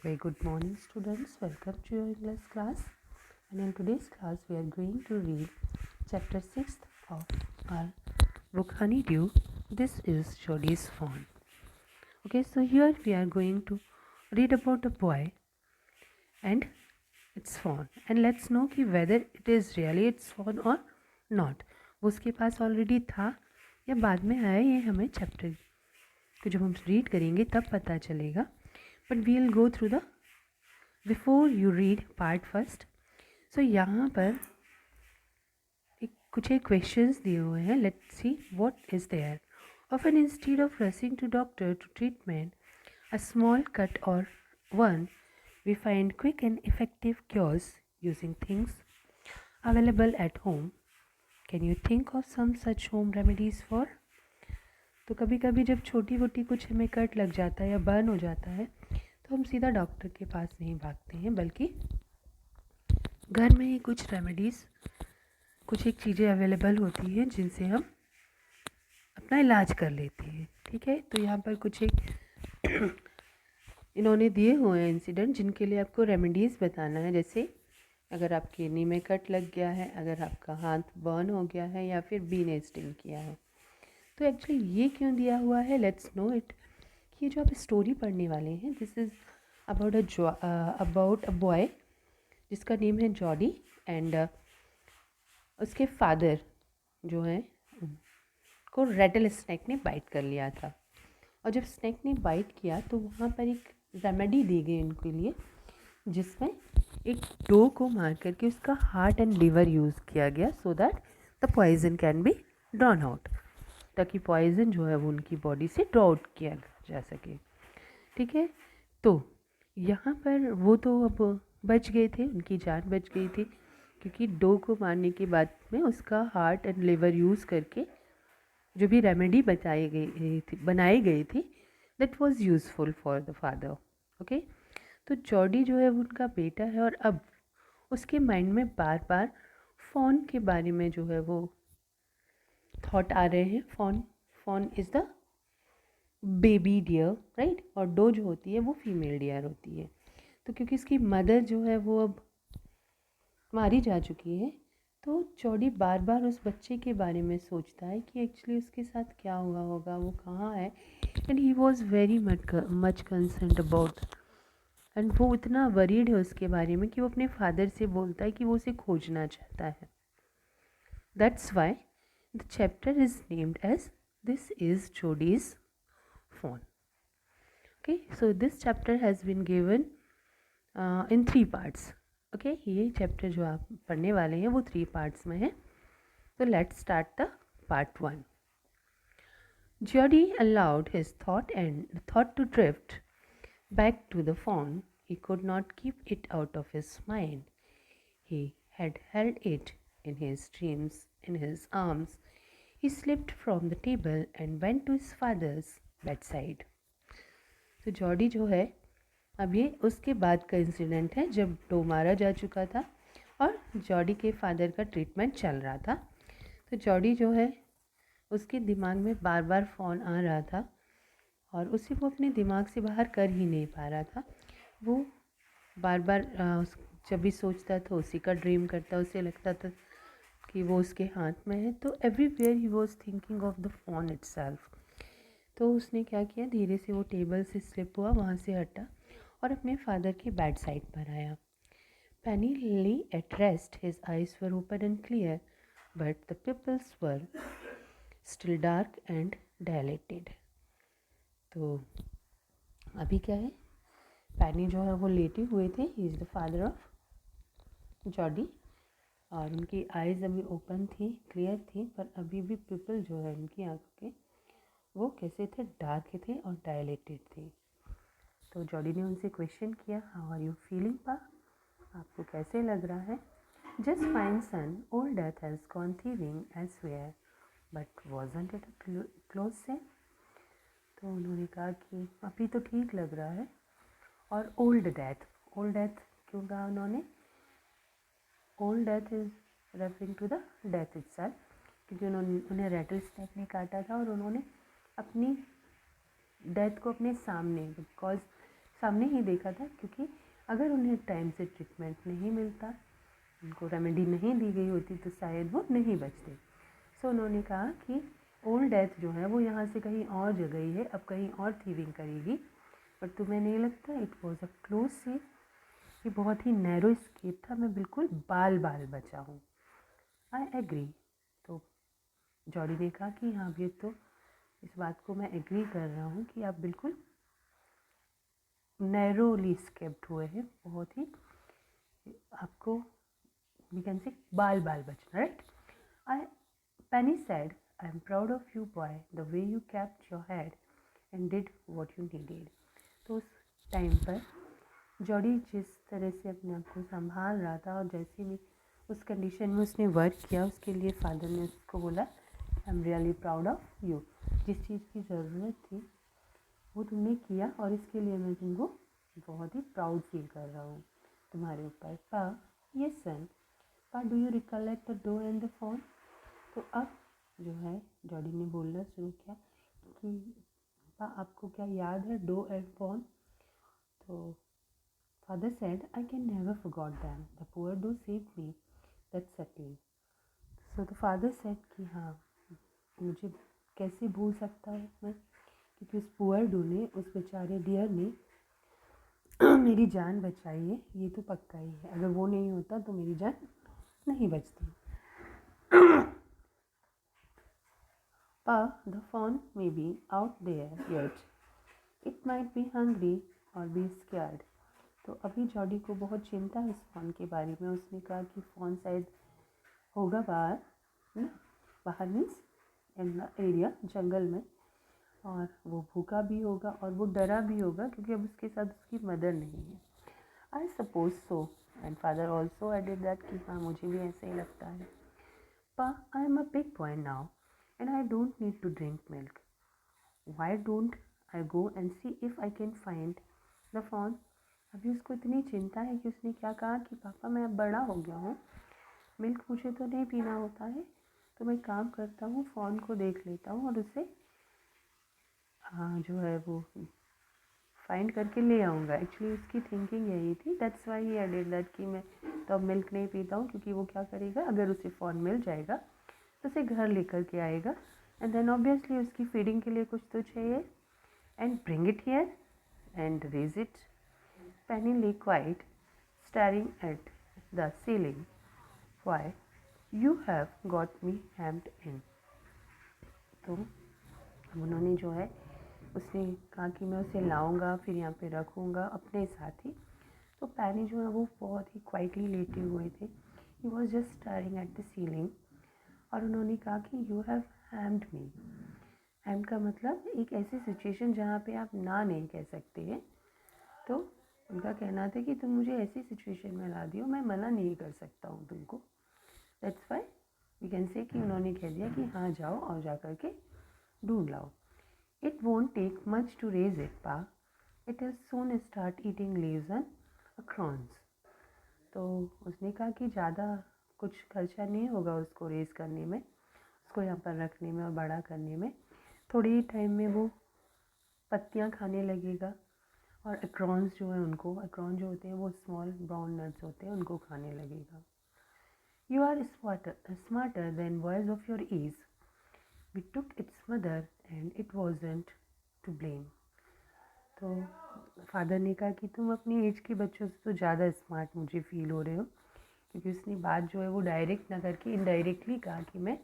Very good morning, students. Welcome to your English class. And in today's class, we are going to read chapter 6 of our book Honeydew. This is Jodie's Fawn. Okay, so here we are going to read about a boy and its fawn. And let's know कि whether it is really its fawn or not. वो उसके पास already था या बाद में आया, ये हमें चैप्टर को जब हम रीड करेंगे तब पता चलेगा. But we will go through the before you read part first. So यहाँ पर कुछ एक questions दिए हुए हैं. Let's see what is there. Often instead of rushing to doctor to treatment, a small cut or one, we find quick and effective cures using things available at home. Can you think of some such home remedies for? तो कभी कभी जब छोटी मोटी कुछ हमें cut लग जाता है या बर्न हो जाता है तो हम सीधा डॉक्टर के पास नहीं भागते हैं, बल्कि घर में ही कुछ रेमेडीज़, कुछ एक चीज़ें अवेलेबल होती हैं जिनसे हम अपना इलाज कर लेते हैं. ठीक है, तो यहाँ पर कुछ एक इन्होंने दिए हुए हैं इंसिडेंट जिनके लिए आपको रेमेडीज़ बताना है. जैसे अगर आपकी नी में कट लग गया है, अगर आपका हाथ बर्न हो गया है या फिर बी ने स्टिंग किया है. तो एक्चुअली ये क्यों दिया हुआ है, लेट्स नो इट. ये जो आप स्टोरी पढ़ने वाले हैं, this is about a boy जिसका नेम है जॉडी. एंड उसके फादर जो हैं को रेटल स्नैक ने बाइट कर लिया था. और जब स्नैक ने बाइट किया तो वहाँ पर एक रेमेडी दी गई उनके लिए, जिसमें एक डो को मार करके उसका हार्ट एंड लिवर यूज़ किया गया so that the poison can be drawn out, ताकि पॉइजन जो है वो उनकी बॉडी से ड्रॉ आउट किया जा सके. ठीक है, तो यहाँ पर वो तो अब बच गए थे, उनकी जान बच गई थी, क्योंकि डो को मारने के बाद में उसका हार्ट एंड लिवर यूज़ करके जो भी रेमेडी बनाई गई थी that was useful for the father. Okay, तो जॉडी जो है वो उनका बेटा है और अब उसके माइंड में बार बार फॉन के बारे में जो है वो थॉट आ रहे हैं. Fawn is the baby deer, right, और डो जो होती है वो फीमेल डियर होती है. तो क्योंकि इसकी मदर जो है वो अब मारी जा चुकी है, तो जॉडी बार बार उस बच्चे के बारे में सोचता है कि एक्चुअली उसके साथ क्या हुआ होगा, वो कहाँ है. And he was very much concern about, and वो इतना वरीड है उसके बारे में कि वो अपने फादर से बोलता है कि वो उसे खोजना चाहता है. That's why the chapter is named as this is Jody's fawn. Okay, so this chapter has been given in 3 parts. Okay, ये चैप्टर जो आप पढ़ने वाले हैं वो 3 पार्ट्स में है. तो let's start the part 1. Jody allowed his thought to drift back to the fawn. He could not keep it out of his mind. He had held it in his dreams, in his arms. He slipped from the table and went to his father's bedside. तो Jordi जो है अभी उसके बाद का incident है जब dough मारा जा चुका था और जॉडी के फादर का ट्रीटमेंट चल रहा था. तो जॉडी जो है उसके दिमाग में बार बार फ़ोन आ रहा था और उसे वो अपने दिमाग से बाहर कर ही नहीं पा रहा था. वो बार बार जब भी सोचता था उसी का ड्रीम करता, उसे लगता था कि वो उसके हाथ में है. तो everywhere he was thinking of the phone itself. तो उसने क्या किया, धीरे से वो टेबल से स्लिप हुआ, वहाँ से हटा और अपने फादर के बेड साइड पर आया. Penny lay at rest, his eyes were open and clear but the pupils were still dark and dilated. तो अभी क्या है, पेनी जो है वो लेटे हुए थे. He is the father of Jordi और उनकी आइज़ अभी ओपन थी, क्लियर थी, पर अभी भी पिपल जो है उनकी आँखों के वो कैसे थे, डार्क थे और डायलेटेड थे. तो जॉडी ने उनसे क्वेश्चन किया, हाउ आर यू फीलिंग पा, आपको कैसे लग रहा है. Just fine son, old death has gone thieving elsewhere but wasn't it a close shave. तो उन्होंने कहा कि अभी तो ठीक लग रहा है. और ओल्ड डेथ क्यों कहा उन्होंने, old death is referring to the death itself, क्योंकि उन्हें रेटल स्नैक ने काटा था और उन्होंने अपनी डेथ को अपने सामने, बिकॉज सामने ही देखा था, क्योंकि अगर उन्हें टाइम से ट्रीटमेंट नहीं मिलता, उनको रेमेडी नहीं दी गई होती, तो शायद वो नहीं बचते। सो उन्होंने कहा कि ओल्ड डेथ जो है वो यहाँ से कहीं और जगह ही है, अब कहीं और थीविंग करेगी। पर तुम्हें नहीं लगता इट वॉज अ क्लोज से, ये बहुत ही नैरो स्केप था, मैं बिल्कुल बाल बाल बचा हूँ। I agree. तो जॉडी ने कहा कि हाँ ये तो, इस बात को मैं एग्री कर रहा हूँ कि आप बिल्कुल नैरोली स्केप्ड हुए हैं, बहुत ही आपको वी कैन से बाल बाल बचना, right. I Penny said, I am proud of you, boy, the way you kept your head and did what you needed. तो उस टाइम पर जॉडी जिस तरह से अपने आप को संभाल रहा था और जैसे भी उस कंडीशन में उसने वर्क किया, उसके लिए फादर ने उसको बोला, I am really proud of you, जिस चीज़ की ज़रूरत थी वो तुमने किया और इसके लिए मैं तुमको बहुत ही प्राउड फील कर रहा हूँ तुम्हारे ऊपर। पा, यस सन, पा do you recollect the door and the phone. तो अब जो है जॉडी ने बोलना शुरू किया कि पा आपको क्या याद है डो एंड फोन। तो father said, I can never forgot them, the poor doe saved me, that's settled. So the father said कि हाँ, मुझे कैसे भूल सकता हूँ मैं, क्योंकि उस पुअर डो ने, उस बेचारे डियर ने मेरी जान बचाई है, ये तो पक्का ही है। अगर वो नहीं होता तो मेरी जान नहीं बचती। Pa, the fawn may be out there yet. It might be hungry or be scared. तो अभी जॉडी को बहुत चिंता है इस फ़ोन के बारे में। उसने कहा कि फ़ोन शायद होगा बाहर, है ना, बाहर मीन्स इन द एरिया, जंगल में, और वो भूखा भी होगा और वो डरा भी होगा, क्योंकि अब उसके साथ उसकी मदर नहीं है। I suppose so, and father also added that कि हाँ मुझे भी ऐसे ही लगता है। Pa, I am a big boy now and I don't need to drink milk. Why don't I go and see if I can find the fawn? अभी उसको इतनी चिंता है कि उसने क्या कहा कि पापा मैं अब बड़ा हो गया हूँ, मिल्क मुझे तो नहीं पीना होता है, तो मैं काम करता हूँ, फ़ॉन को देख लेता हूँ और उसे जो है वो फाइंड करके ले आऊँगा। एक्चुअली उसकी थिंकिंग यही थी, that's why he added that कि मैं तो अब मिल्क नहीं पीता हूँ, क्योंकि वो क्या करेगा, अगर उसे फ़ॉन मिल जाएगा तो उसे घर लेकर के आएगा, एंड देन ऑब्वियसली उसकी फीडिंग के लिए कुछ तो चाहिए, and bring it here and raise it. Penny lay quiet staring at the ceiling, why you have got me hemmed in. तो उन्होंने जो है, उसने कहा कि मैं उसे लाऊंगा, फिर यहाँ पे रखूँगा अपने साथ ही। तो पैनी जो है वो बहुत ही क्वाइटली लेटे हुए थे, he was just steering at the ceiling, और उन्होंने कहा कि यू हैव हैम्ड मी। हैम्ड का मतलब एक ऐसी सिचुएशन जहाँ पे आप ना नहीं कह सकते हैं। तो उनका कहना था कि तुम मुझे ऐसी सिचुएशन में ला दियो, मैं मना नहीं कर सकता हूँ तुमको। That's why we can say कि उन्होंने कह दिया कि हाँ जाओ और जा कर के ढूंढ लाओ। It won't take much to raise it pa, it will soon start eating leaves and acorns. तो उसने कहा कि ज़्यादा कुछ खर्चा नहीं होगा उसको रेज़ करने में, उसको यहाँ पर रखने में और बड़ा करने में। थोड़ी ही टाइम में वो पत्तियाँ खाने लगेगा, और अक्रॉन्स जो है उनको, अक्रॉन जो होते हैं वो स्मॉल ब्राउन नट्स होते हैं, उनको खाने लगेगा। You are smarter than boys of your age, we took its mother and it wasn't to blame. तो फादर ने कहा कि तुम अपनी एज के बच्चों से तो ज़्यादा स्मार्ट मुझे फील हो रहे हो, क्योंकि उसने बात जो है वो डायरेक्ट ना करके इनडायरेक्टली कहा कि मैं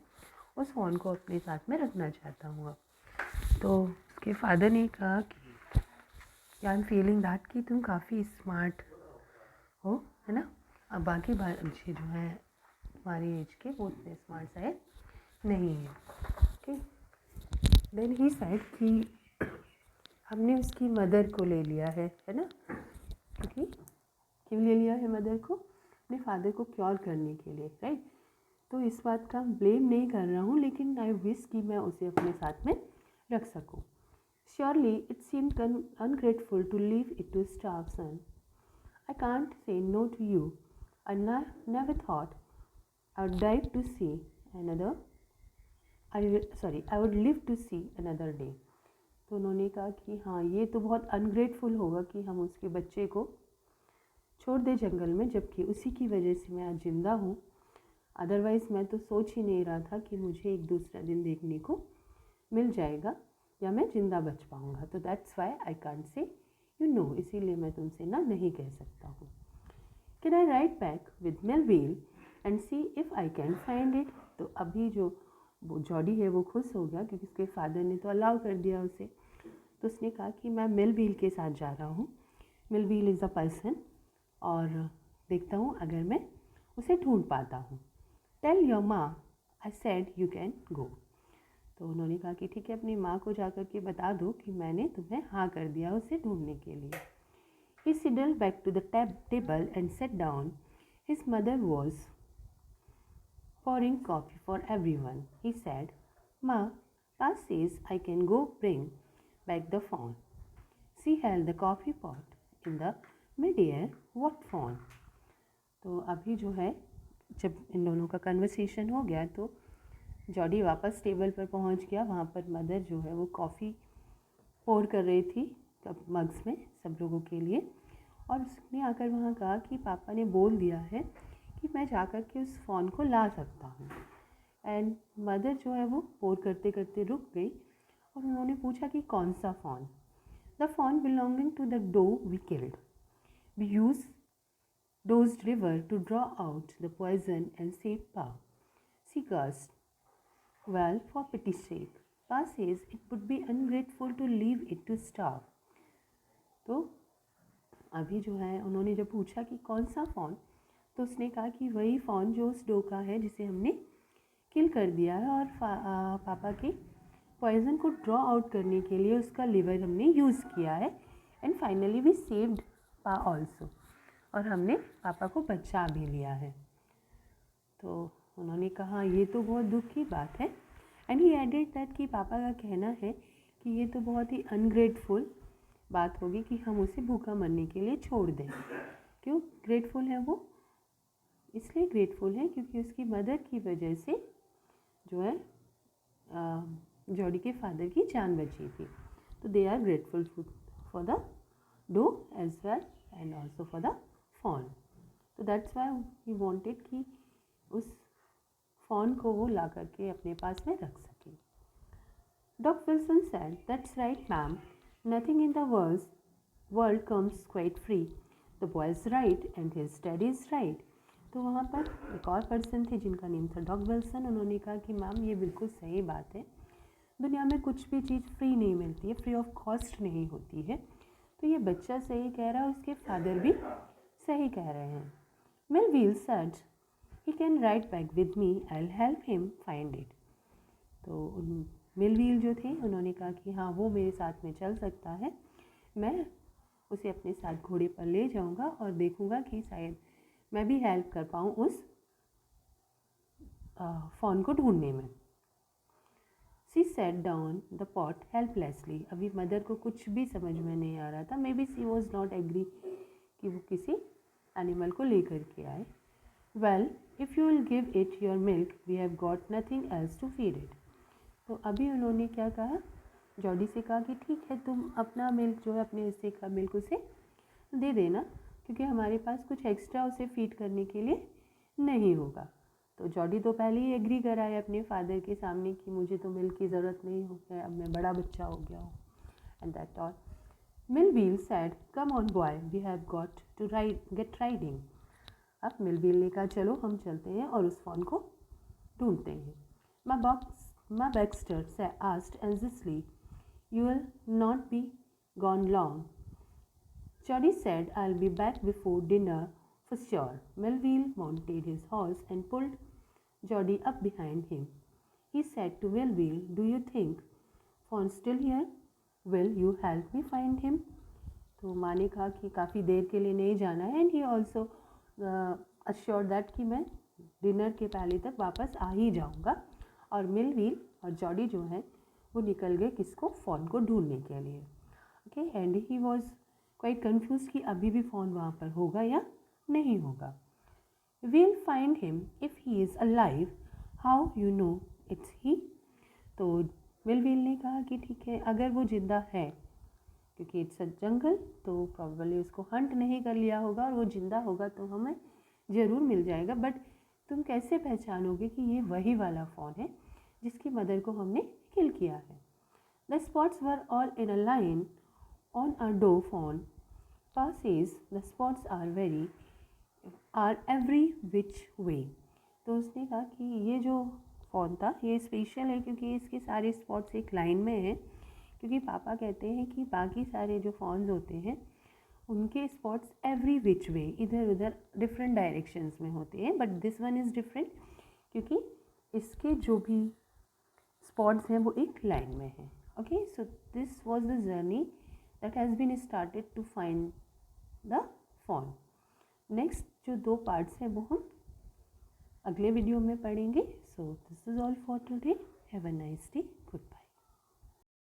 उस फ़ोन को अपने साथ में रखना चाहता हूँ अब। तो उसके फादर ने कहा कि आई एम फीलिंग दैट कि तुम काफ़ी स्मार्ट हो, है ना। अब बाकी बच्चे जो हैं हमारी एज के वो उतने स्मार्ट शायद नहीं है। ओके, देन ही साइड कि हमने उसकी मदर को ले लिया है ना, क्योंकि क्यों ले लिया है मदर को, अपने फादर को क्योर करने के लिए, राइट। तो इस बात का ब्लेम नहीं कर रहा हूँ, लेकिन आई विश कि मैं उसे अपने साथ में रख सकूँ। Surely it seemed ungrateful to leave it to starve son. I can't say no to you, I never thought I would like to see another, I would live to see another day. तो उन्होंने कहा कि हाँ, ये तो बहुत ungrateful होगा कि हम उसके बच्चे को छोड़ दें जंगल में, जबकि उसी की वजह से मैं आज ज़िंदा हूँ। अदरवाइज़ मैं तो सोच ही नहीं रहा था कि मुझे एक दूसरा दिन देखने को मिल जाएगा या मैं ज़िंदा बच पाऊँगा। तो दैट्स वाई आई कांट से यू नो, इसीलिए मैं तुमसे ना नहीं कह सकता हूँ। Can I right back with Melville and C if I can find it. तो अभी जो वो जॉडी है वो खुश हो गया क्योंकि उसके फादर ने तो अलाउ कर दिया उसे। तो उसने कहा कि मैं मेलविल के साथ जा रहा हूँ, मेलविल इज़ अ पर्सन, और देखता हूँ अगर मैं उसे ढूंढ पाता हूँ। टेल योर माँ I said you can go. तो उन्होंने कहा कि ठीक है, अपनी माँ को जाकर के बता दो कि मैंने तुम्हें हाँ कर दिया उसे ढूंढने के लिए। He sidled back to the table and sat down. His mother was pouring coffee for everyone. He said, Ma, Pa says I can go bring back the fawn. She held the coffee pot in the mid-air. What fawn? तो अभी जो है, जब इन दोनों का conversation हो गया तो जॉडी वापस टेबल पर पहुंच गया। वहाँ पर मदर जो है वो कॉफ़ी पोर कर रही थी कप मग्स में सब लोगों के लिए, और उसने आकर वहाँ कहा कि पापा ने बोल दिया है कि मैं जाकर के उस फ़ोन को ला सकता हूँ। एंड मदर जो है वो पोर करते करते रुक गई और उन्होंने पूछा कि कौन सा fawn. The fawn belonging to the doe we killed, we use dosed river to draw out the poison and save Pa. She gasped. Well, for pity's sake, Pa says it would be ungrateful to leave it to starve. तो अभी जो है उन्होंने जब पूछा कि कौन सा फ़ोन, तो उसने कहा कि वही फ़ोन जो उस डो का है जिसे हमने किल कर दिया है, और पापा के पॉइज़न को ड्रॉ आउट करने के लिए उसका लिवर हमने यूज़ किया है। एंड फाइनली वी सेव्ड पा ऑल्सो, और हमने पापा को बचा भी लिया है। तो उन्होंने कहा ये तो बहुत दुख की बात है। एंड ही एडेड दैट कि पापा का कहना है कि ये तो बहुत ही अनग्रेटफुल बात होगी कि हम उसे भूखा मरने के लिए छोड़ दें। क्यों ग्रेटफुल है वो? इसलिए ग्रेटफुल है क्योंकि उसकी मदर की वजह से जो है जॉडी के फादर की जान बची थी। तो they are grateful for the doe as well and also for the fawn. तो दैट्स वाई ही वांटेड कि उस फ़ोन को वो ला करके अपने पास में रख सके। Doc Wilson said, "That's right, ma'am. Nothing in the world comes quite free. The boy's right and his daddy is right." तो वहाँ पर एक और पर्सन थे जिनका नेम था डॉग विल्सन। उन्होंने कहा कि मैम ये बिल्कुल सही बात है, दुनिया में कुछ भी चीज़ फ्री नहीं मिलती है, फ्री ऑफ कॉस्ट नहीं होती है। तो ये बच्चा सही कह रहा है, उसके फादर भी सही कह रहे हैं। Melville said, "He can ride back with me. I'll help him find it." तो मेलविल जो थे उन्होंने कहा कि हाँ, वो मेरे साथ में चल सकता है, मैं उसे अपने साथ घोड़े पर ले जाऊंगा और देखूंगा कि शायद मैं भी हेल्प कर पाऊँ उस फ़ोन को ढूंढने में। She sat down the pot helplessly. अभी मदर को कुछ भी समझ में नहीं आ रहा था। Maybe she was not agree कि वो किसी एनिमल को लेकर के आए। Well, if you will give it your milk we have got nothing else to feed it. तो अभी उन्होंने क्या कहा, जॉडी से कहा कि ठीक है, तुम अपना मिल्क जो है अपने हिस्से का मिल्क उसे दे देना, क्योंकि हमारे पास कुछ एक्स्ट्रा उसे फीड करने के लिए नहीं होगा। तो जॉडी तो पहले ही एग्री कराया अपने फादर के सामने कि मुझे तो मिल्क की ज़रूरत नहीं हो गया, अब मैं बड़ा बच्चा हो गया हूँ। And that all. Millwheel said, "come on boy, we have got to get riding." अब मिलविल ने कहा चलो हम चलते हैं और उस फ़ोन को ढूंढते हैं। Ma Baxter asked anxiously, "You will not be gone long?" Jody said, "I'll be back before dinner for sure." Melville mounted his horse and pulled Jody up behind him. He said to Melville, "Do you think Fawn's still here? Will you help me find him?" तो माँ ने कहा कि काफ़ी देर के लिए नहीं जाना है, and he also assured that कि मैं डिनर के पहले तक वापस आ ही जाऊँगा। और मिलविल और जॉडी जो है वो निकल गए किसको, फ़ोन को ढूंढने के लिए। Okay, and he was quite confuse कि अभी भी फ़ोन वहाँ पर होगा या नहीं होगा। "We'll find him if he is alive. How you know it's he?" तो मिलविल ने कहा कि ठीक है, अगर वो ज़िंदा है, क्योंकि इट्स अ जंगल, तो प्रॉब्ली उसको हंट नहीं कर लिया होगा, और वो ज़िंदा होगा तो हमें ज़रूर मिल जाएगा। बट तुम कैसे पहचानोगे कि ये वही वाला फ़ॉन है जिसकी मदर को हमने किल किया है? The spots were all in a line on a doe fawn passes, the spots are every which way। तो उसने कहा कि ये जो फ़ोन था ये स्पेशल है क्योंकि इसके सारे स्पॉट्स एक लाइन में हैं, क्योंकि पापा कहते हैं कि बाकी सारे जो फ़ोन्स होते हैं उनके स्पॉट्स एवरी विच वे, इधर उधर डिफरेंट डायरेक्शंस में होते हैं, but this one is different क्योंकि इसके जो भी स्पॉट्स हैं वो एक लाइन में हैं। Okay, so this was the journey that has been started to find the fawn. Next जो 2 पार्ट्स हैं वो हम अगले वीडियो में पढ़ेंगे। So this is all for today. Have a nice day.